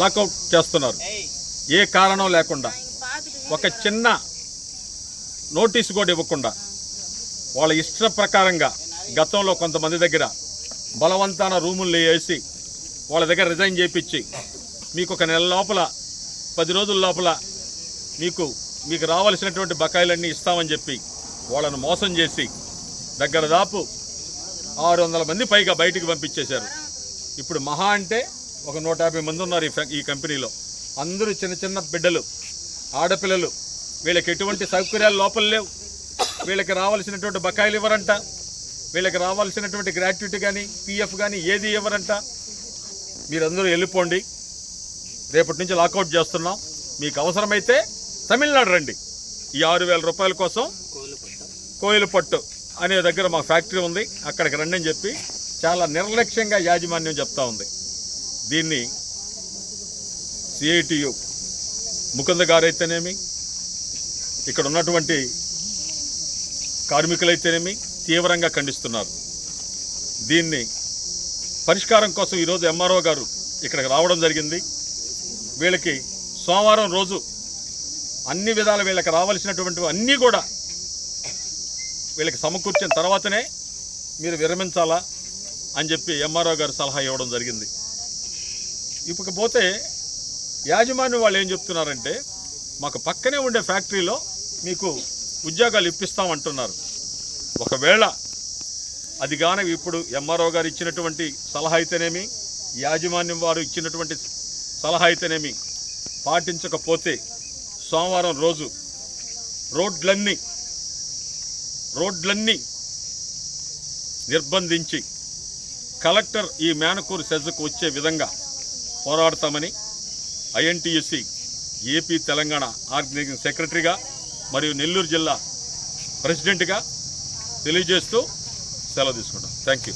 Lockout చేస్తున్నారు. ఏ కారణం లేకుండా, ఒక చిన్న నోటీసు కూడా ఇవ్వకుండా వాళ్ళ ఇష్ట ప్రకారంగా గతంలో కొంతమంది దగ్గర బలవంతాన రూములు వేసి వాళ్ళ దగ్గర రిజైన్ చేయించి మీకు ఒక నెల లోపల 10 రోజుల లోపల మీకు రావాల్సినటువంటి బకాయిలన్నీ ఇస్తామని చెప్పి వాళ్ళను మోసం చేసి దగ్గర దాపు 600 మంది పైగా బయటికి పంపించేశారు. ఇప్పుడు మహా అంటే ఒక 150 మంది ఉన్నారు ఈ కంపెనీలో. అందరూ చిన్న చిన్న బిడ్డలు, ఆడపిల్లలు. వీళ్ళకి ఎటువంటి సౌకర్యాలు లోపల లేవు. వీళ్ళకి రావాల్సినటువంటి బకాయిలు ఇవ్వరంట. వీళ్ళకి రావాల్సినటువంటి గ్రాట్యుటీ కానీ పిఎఫ్ కానీ ఏది ఇవ్వరంట. మీరందరూ వెళ్ళిపోండి, రేపటి నుంచి లాకౌట్ చేస్తున్నాం. మీకు అవసరమైతే తమిళనాడు రండి. ఈ 6,000 రూపాయల కోసం కోయిలపట్టు అనే దగ్గర మా ఫ్యాక్టరీ ఉంది, అక్కడికి రండి అని చెప్పి చాలా నిర్లక్ష్యంగా యాజమాన్యం చెప్తా ఉంది. దీన్ని సిఐటియు ముకుంద గారైతేనేమి, ఇక్కడ ఉన్నటువంటి కార్మికులైతేనేమి తీవ్రంగా ఖండిస్తున్నారు. దీన్ని పరిష్కారం కోసం ఈరోజు ఎంఆర్ఓ గారు ఇక్కడికి రావడం జరిగింది. వీళ్ళకి సోమవారం రోజు అన్ని విధాల వీళ్ళకి రావాల్సినటువంటి అన్నీ కూడా వీళ్ళకి సమకూర్చిన తర్వాతనే మీరు విరమించాలా అని చెప్పి ఎంఆర్ఓ గారు సలహా ఇవ్వడం జరిగింది. ఇకపోతే యాజమాన్యం వాళ్ళు ఏం చెప్తున్నారంటే, మాకు పక్కనే ఉండే ఫ్యాక్టరీలో మీకు ఉద్యోగాలు ఇప్పిస్తామంటున్నారు. ఒకవేళ అది కానీ ఇప్పుడు ఎంఆర్ఓ గారు ఇచ్చినటువంటి సలహా అయితేనేమి, యాజమాన్యం వారు ఇచ్చినటువంటి సలహా అయితేనేమి పాటించకపోతే సోమవారం రోజు రోడ్లన్నీ నిర్బంధించి కలెక్టర్ ఈ మేనకూరు సెజ్కు వచ్చే విధంగా పోరాడతామని ఐఎన్టీయూసీ ఏపీ తెలంగాణ ఆర్గనైజింగ్ సెక్రటరీగా మరియు నెల్లూరు జిల్లా ప్రెసిడెంట్గా తెలియజేస్తూ సెలవు తీసుకుంటాం. Thank you.